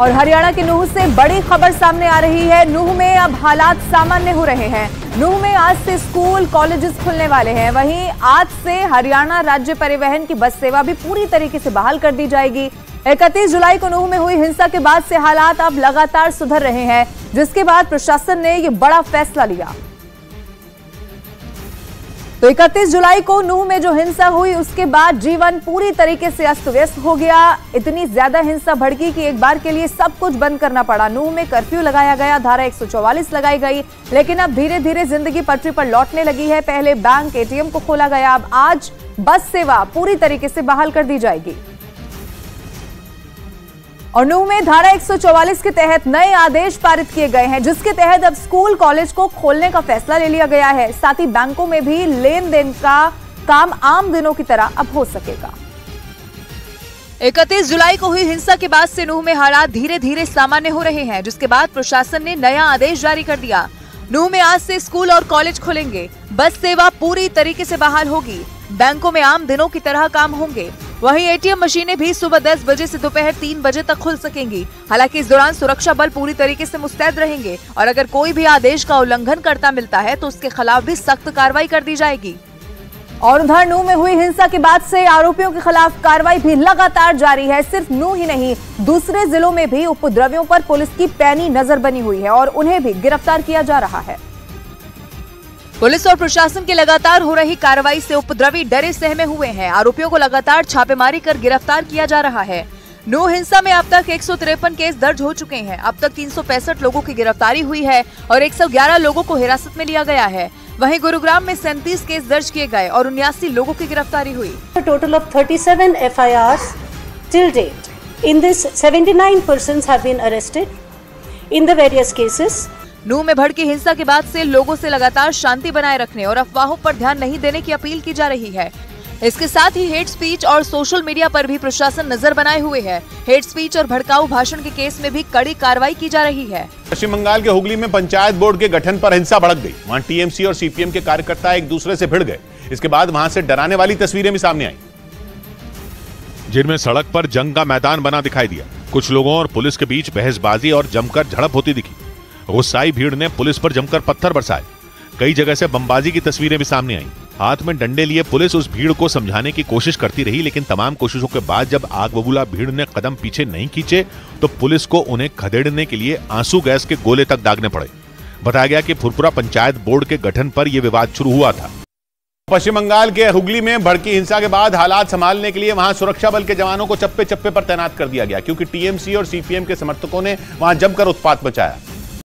और हरियाणा के नूह से बड़ी खबर सामने आ रही है। नूह में अब हालात सामान्य हो रहे हैं। नूह में आज से स्कूल कॉलेजेस खुलने वाले हैं। वहीं आज से हरियाणा राज्य परिवहन की बस सेवा भी पूरी तरीके से बहाल कर दी जाएगी। 31 जुलाई को नूह में हुई हिंसा के बाद से हालात अब लगातार सुधर रहे हैं, जिसके बाद प्रशासन ने ये बड़ा फैसला लिया। तो 31 जुलाई को नूह में जो हिंसा हुई उसके बाद जीवन पूरी तरीके से अस्त व्यस्त हो गया। इतनी ज्यादा हिंसा भड़की कि एक बार के लिए सब कुछ बंद करना पड़ा। नूह में कर्फ्यू लगाया गया, धारा 144 लगाई गई, लेकिन अब धीरे धीरे जिंदगी पटरी पर लौटने लगी है। पहले बैंक, एटीएम को खोला गया, अब आज बस सेवा पूरी तरीके से बहाल कर दी जाएगी। और नूह में धारा 144 के तहत नए आदेश पारित किए गए हैं, जिसके तहत अब स्कूल कॉलेज को खोलने का फैसला ले लिया गया है। साथ ही बैंकों में भी लेन देन का काम आम दिनों की तरह अब हो सकेगा। 31 जुलाई को हुई हिंसा के बाद से नूह में हालात धीरे धीरे सामान्य हो रहे हैं, जिसके बाद प्रशासन ने नया आदेश जारी कर दिया। नूह में आज से स्कूल और कॉलेज खुलेंगे, बस सेवा पूरी तरीके से बहाल होगी, बैंकों में आम दिनों की तरह काम होंगे। वहीं एटीएम मशीनें भी सुबह 10 बजे से दोपहर 3 बजे तक खुल सकेंगी। हालांकि इस दौरान सुरक्षा बल पूरी तरीके से मुस्तैद रहेंगे और अगर कोई भी आदेश का उल्लंघन करता मिलता है तो उसके खिलाफ भी सख्त कार्रवाई कर दी जाएगी। और उधर नूह में हुई हिंसा के बाद से आरोपियों के खिलाफ कार्रवाई भी लगातार जारी है। सिर्फ नूह ही नहीं, दूसरे जिलों में भी उपद्रवियों पर पुलिस की पैनी नजर बनी हुई है और उन्हें भी गिरफ्तार किया जा रहा है। पुलिस और प्रशासन की लगातार हो रही कार्रवाई से उपद्रवी डरे सहमे हुए हैं। आरोपियों को लगातार छापेमारी कर गिरफ्तार किया जा रहा है। नूह हिंसा में अब तक 153 केस दर्ज हो चुके हैं। अब तक 365 लोगों की गिरफ्तारी हुई है और 111 लोगों को हिरासत में लिया गया है। वहीं गुरुग्राम में 37 केस दर्ज किए गए और 79 लोगों की गिरफ्तारी हुई। Total of 37 FIRs till date. In this, 79 persons have been arrested in the various cases. नूह में भड़की हिंसा के बाद से लोगों से लगातार शांति बनाए रखने और अफवाहों पर ध्यान नहीं देने की अपील की जा रही है। इसके साथ ही हेट स्पीच और सोशल मीडिया पर भी प्रशासन नजर बनाए हुए है। हेट स्पीच और भड़काऊ भाषण के केस में भी कड़ी कार्रवाई की जा रही है। पश्चिम बंगाल के हुगली में पंचायत बोर्ड के गठन पर हिंसा भड़क गई। वहां टीएमसी और सीपीएम के कार्यकर्ता एक दूसरे से भिड़ गए। इसके बाद वहां से डराने वाली तस्वीरें भी सामने आई, जिनमें सड़क पर जंग का मैदान बना दिखाई दिया। कुछ लोगों और पुलिस के बीच बहसबाजी और जमकर झड़प होती दिखी। गुस्साई भीड़ ने पुलिस पर जमकर पत्थर बरसाए। कई जगह से बमबाजी की तस्वीरें भी सामने आईं। हाथ में डंडे लिए पुलिस उस भीड़ को समझाने की कोशिश करती रही, लेकिन तमाम कोशिशों के बाद जब आग बबूला भीड़ ने कदम पीछे नहीं खींचे तो पुलिस को उन्हें खदेड़ने के लिए आंसू गैस के गोले तक दागने पड़े। बताया गया कि फुरपुरा पंचायत बोर्ड के गठन पर यह विवाद शुरू हुआ था। पश्चिम बंगाल के हुगली में भड़की हिंसा के बाद हालात संभालने के लिए वहां सुरक्षा बल के जवानों को चप्पे चप्पे पर तैनात कर दिया गया, क्योंकि टीएमसी और सीपीएम के समर्थकों ने वहां जमकर उत्पात मचाया।